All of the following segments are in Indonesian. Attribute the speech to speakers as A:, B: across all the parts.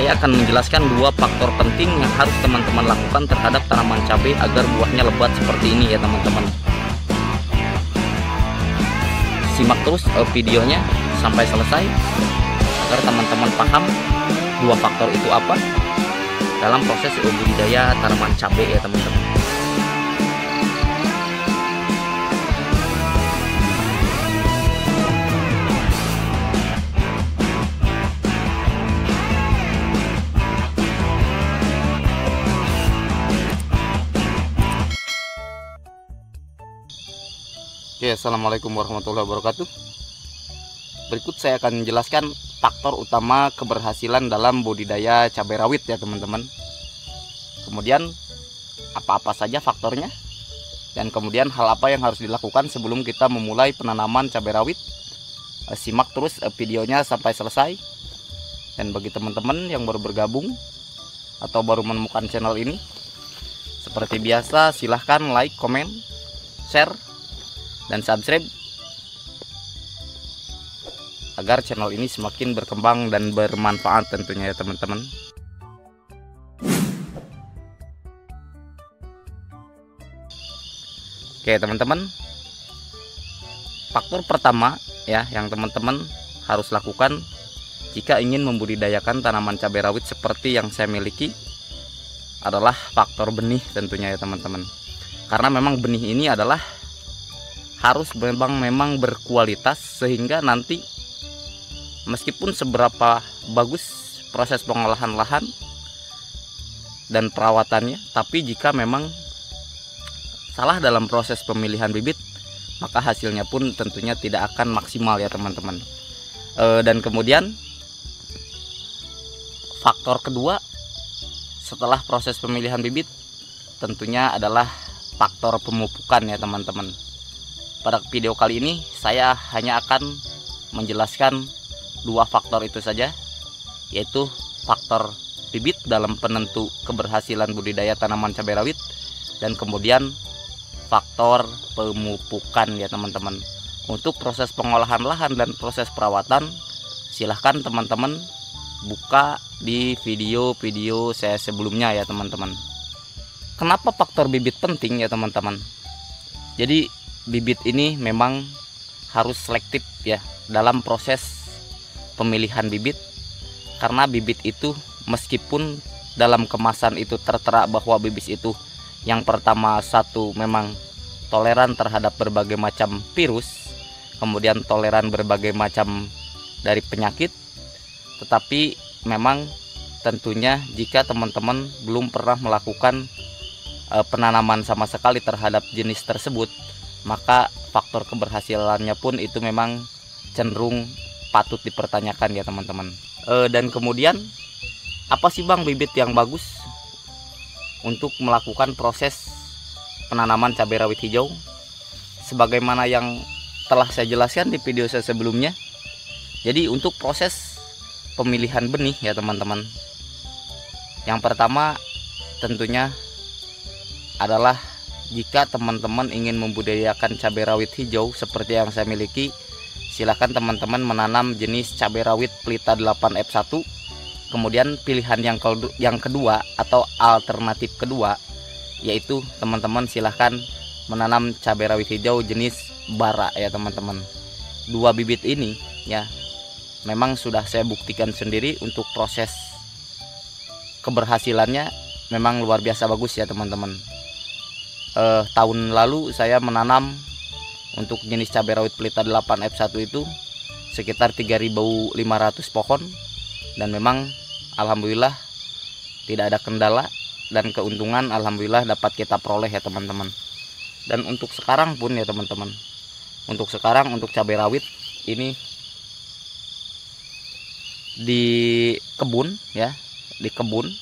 A: saya akan menjelaskan dua faktor penting yang harus teman-teman lakukan terhadap tanaman cabai agar buahnya lebat seperti ini ya teman-teman. Simak terus videonya sampai selesai agar teman-teman paham dua faktor itu apa dalam proses budidaya tanaman cabai ya teman-teman. Oke, assalamualaikum warahmatullahi wabarakatuh. Berikut saya akan menjelaskan faktor utama keberhasilan dalam budidaya cabai rawit ya teman-teman. Kemudian apa-apa saja faktornya, dan kemudian hal apa yang harus dilakukan sebelum kita memulai penanaman cabai rawit. Simak terus videonya sampai selesai. Dan bagi teman-teman yang baru bergabung atau baru menemukan channel ini, seperti biasa silahkan like, komen, share, dan subscribe agar channel ini semakin berkembang dan bermanfaat tentunya ya teman-teman. Oke teman-teman, faktor pertama ya yang teman-teman harus lakukan jika ingin membudidayakan tanaman cabai rawit seperti yang saya miliki adalah faktor benih tentunya ya teman-teman. Karena memang benih ini adalah harus memang berkualitas, sehingga nanti meskipun seberapa bagus proses pengolahan lahan dan perawatannya, tapi jika memang salah dalam proses pemilihan bibit, maka hasilnya pun tentunya tidak akan maksimal ya teman-teman. Dan kemudian faktor kedua setelah proses pemilihan bibit tentunya adalah faktor pemupukan ya teman-teman. Pada video kali ini saya hanya akan menjelaskan dua faktor itu saja, yaitu faktor bibit dalam penentu keberhasilan budidaya tanaman cabai rawit, dan kemudian faktor pemupukan ya teman-teman. Untuk proses pengolahan lahan dan proses perawatan, silahkan teman-teman buka di video-video saya sebelumnya ya teman-teman. Kenapa faktor bibit penting ya teman-teman? Jadi bibit ini memang harus selektif ya dalam proses pemilihan bibit, karena bibit itu meskipun dalam kemasan itu tertera bahwa bibit itu yang pertama satu memang toleran terhadap berbagai macam virus, kemudian toleran berbagai macam dari penyakit, tetapi memang tentunya jika teman-teman belum pernah melakukan penanaman sama sekali terhadap jenis tersebut, maka faktor keberhasilannya pun itu memang cenderung patut dipertanyakan ya teman-teman. Dan kemudian apa sih bang bibit yang bagus untuk melakukan proses penanaman cabai rawit hijau? Sebagaimana yang telah saya jelaskan di video saya sebelumnya, jadi untuk proses pemilihan benih ya teman-teman, yang pertama tentunya adalah jika teman-teman ingin membudidayakan cabai rawit hijau seperti yang saya miliki, silahkan teman-teman menanam jenis cabai rawit Pelita 8F1. Kemudian pilihan yang kedua atau alternatif kedua, yaitu teman-teman silahkan menanam cabai rawit hijau jenis Bara ya teman-teman. Dua bibit ini ya memang sudah saya buktikan sendiri untuk proses keberhasilannya memang luar biasa bagus ya teman-teman. Tahun lalu saya menanam untuk jenis cabai rawit Pelita 8F1 itu sekitar 3.500 pohon, dan memang alhamdulillah tidak ada kendala dan keuntungan alhamdulillah dapat kita peroleh ya teman-teman. Dan untuk sekarang pun ya teman-teman, untuk sekarang untuk cabai rawit ini di kebun ya, di kebun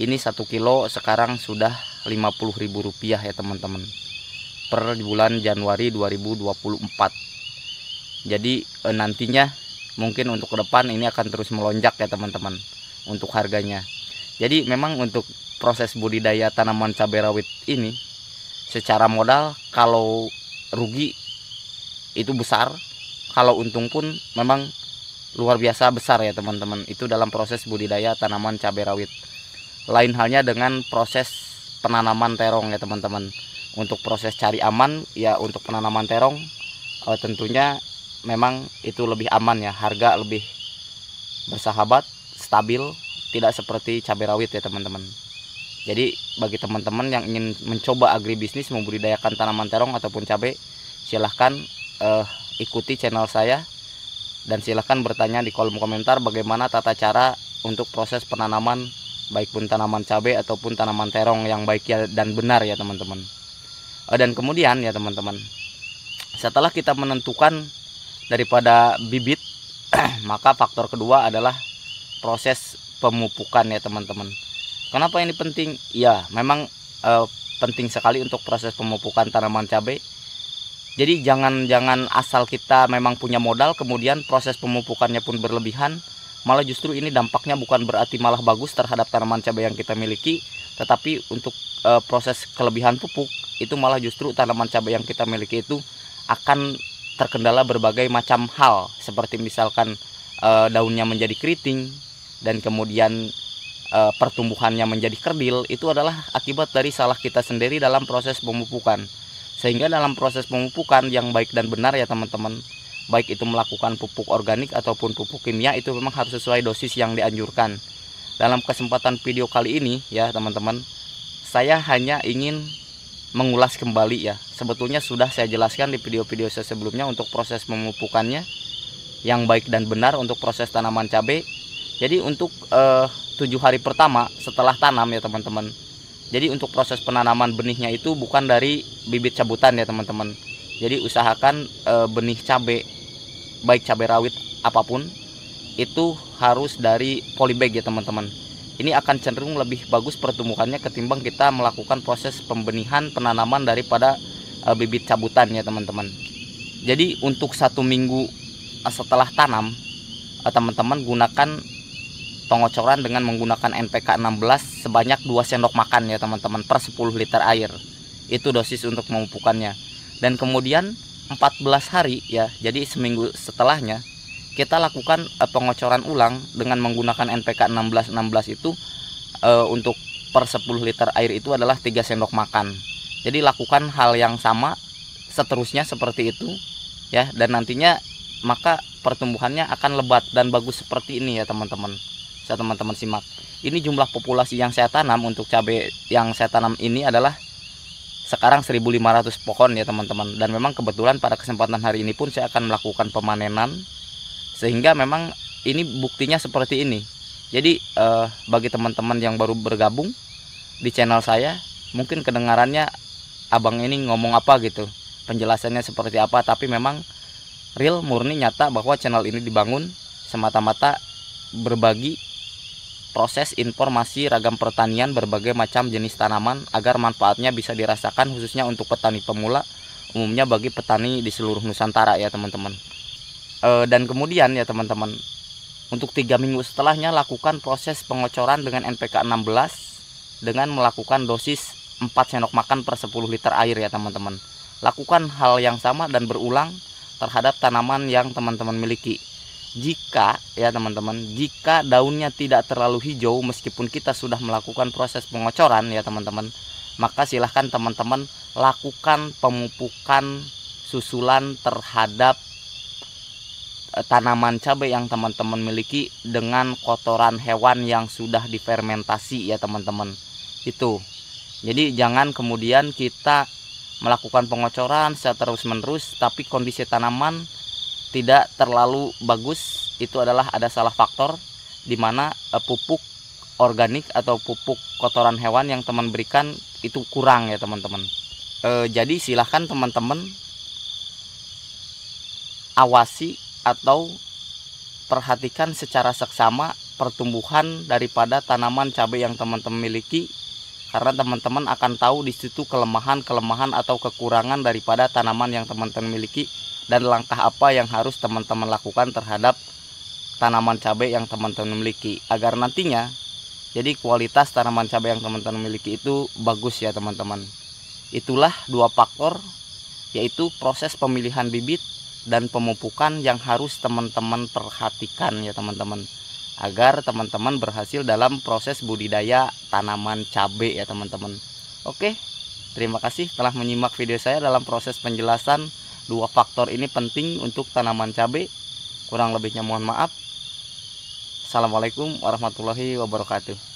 A: ini 1 kilo sekarang sudah Rp50.000 ya teman-teman, per bulan Januari 2024. Jadi nantinya mungkin untuk ke depan ini akan terus melonjak ya teman-teman untuk harganya. Jadi memang untuk proses budidaya tanaman cabai rawit ini secara modal kalau rugi itu besar, kalau untung pun memang luar biasa besar ya teman-teman. Itu dalam proses budidaya tanaman cabai rawit. Lain halnya dengan proses penanaman terong ya teman-teman. Untuk proses cari aman ya, untuk penanaman terong tentunya memang itu lebih aman ya, harga lebih bersahabat, stabil, tidak seperti cabai rawit ya teman-teman. Jadi bagi teman-teman yang ingin mencoba agribisnis membudidayakan tanaman terong ataupun cabai, silahkan ikuti channel saya dan silahkan bertanya di kolom komentar bagaimana tata cara untuk proses penanaman baik pun tanaman cabai ataupun tanaman terong yang baik ya dan benar ya teman-teman. Dan kemudian ya teman-teman, setelah kita menentukan daripada bibit maka faktor kedua adalah proses pemupukan ya teman-teman. Kenapa ini penting? Ya memang penting sekali untuk proses pemupukan tanaman cabai. Jadi jangan asal kita memang punya modal kemudian proses pemupukannya pun berlebihan, malah justru ini dampaknya bukan berarti malah bagus terhadap tanaman cabai yang kita miliki, tetapi untuk proses kelebihan pupuk itu malah justru tanaman cabai yang kita miliki itu akan terkendala berbagai macam hal, seperti misalkan daunnya menjadi keriting dan kemudian pertumbuhannya menjadi kerdil. Itu adalah akibat dari salah kita sendiri dalam proses pemupukan. Sehingga dalam proses pemupukan yang baik dan benar ya teman-teman, baik itu melakukan pupuk organik ataupun pupuk kimia, itu memang harus sesuai dosis yang dianjurkan. Dalam kesempatan video kali ini ya teman-teman, saya hanya ingin mengulas kembali ya. Sebetulnya sudah saya jelaskan di video-video saya sebelumnya untuk proses pemupukannya yang baik dan benar untuk proses tanaman cabai. Jadi untuk 7 hari pertama setelah tanam ya teman-teman, jadi untuk proses penanaman benihnya itu bukan dari bibit cabutan ya teman-teman. Jadi usahakan benih cabai, baik cabai rawit apapun, itu harus dari polybag ya teman-teman. Ini akan cenderung lebih bagus pertumbuhannya ketimbang kita melakukan proses pembenihan penanaman daripada bibit cabutan ya teman-teman. Jadi untuk 1 minggu setelah tanam, teman-teman gunakan pengocoran dengan menggunakan NPK 16 sebanyak 2 sendok makan ya teman-teman per 10 liter air. Itu dosis untuk pemupukannya. Dan kemudian 14 hari ya, jadi seminggu setelahnya kita lakukan pengocoran ulang dengan menggunakan NPK 16 itu untuk per 10 liter air itu adalah 3 sendok makan. Jadi lakukan hal yang sama seterusnya seperti itu ya, dan nantinya maka pertumbuhannya akan lebat dan bagus seperti ini ya teman-teman. Saya teman-teman simak. Ini jumlah populasi yang saya tanam untuk cabai yang saya tanam ini adalah sekarang 1.500 pohon ya teman-teman. Dan memang kebetulan pada kesempatan hari ini pun saya akan melakukan pemanenan, sehingga memang ini buktinya seperti ini. Jadi bagi teman-teman yang baru bergabung di channel saya, mungkin kedengarannya abang ini ngomong apa gitu, penjelasannya seperti apa, tapi memang real, murni, nyata bahwa channel ini dibangun semata-mata berbagi proses informasi ragam pertanian berbagai macam jenis tanaman agar manfaatnya bisa dirasakan khususnya untuk petani pemula, umumnya bagi petani di seluruh Nusantara ya teman-teman. Dan kemudian ya teman-teman, untuk 3 minggu setelahnya lakukan proses pengocoran dengan NPK 16 dengan melakukan dosis 4 sendok makan per 10 liter air ya teman-teman. Lakukan hal yang sama dan berulang terhadap tanaman yang teman-teman miliki. Jika ya teman-teman, jika daunnya tidak terlalu hijau meskipun kita sudah melakukan proses pengocoran ya teman-teman, maka silahkan teman-teman lakukan pemupukan susulan terhadap tanaman cabai yang teman-teman miliki dengan kotoran hewan yang sudah difermentasi ya teman-teman. Itu. Jadi jangan kemudian kita melakukan pengocoran secara terus-menerus tapi kondisi tanaman tidak terlalu bagus. Itu adalah ada salah faktor di mana pupuk organik atau pupuk kotoran hewan yang teman berikan itu kurang ya teman-teman. Jadi silahkan teman-teman awasi atau perhatikan secara seksama pertumbuhan daripada tanaman cabai yang teman-teman miliki, karena teman-teman akan tahu di situ kelemahan-kelemahan atau kekurangan daripada tanaman yang teman-teman miliki dan langkah apa yang harus teman-teman lakukan terhadap tanaman cabai yang teman-teman miliki agar nantinya jadi kualitas tanaman cabai yang teman-teman miliki itu bagus ya teman-teman. Itulah 2 faktor, yaitu proses pemilihan bibit dan pemupukan yang harus teman-teman perhatikan ya teman-teman, agar teman-teman berhasil dalam proses budidaya tanaman cabai ya teman-teman. Oke, terima kasih telah menyimak video saya dalam proses penjelasan dua faktor ini penting untuk tanaman cabai. Kurang lebihnya mohon maaf. Assalamualaikum warahmatullahi wabarakatuh.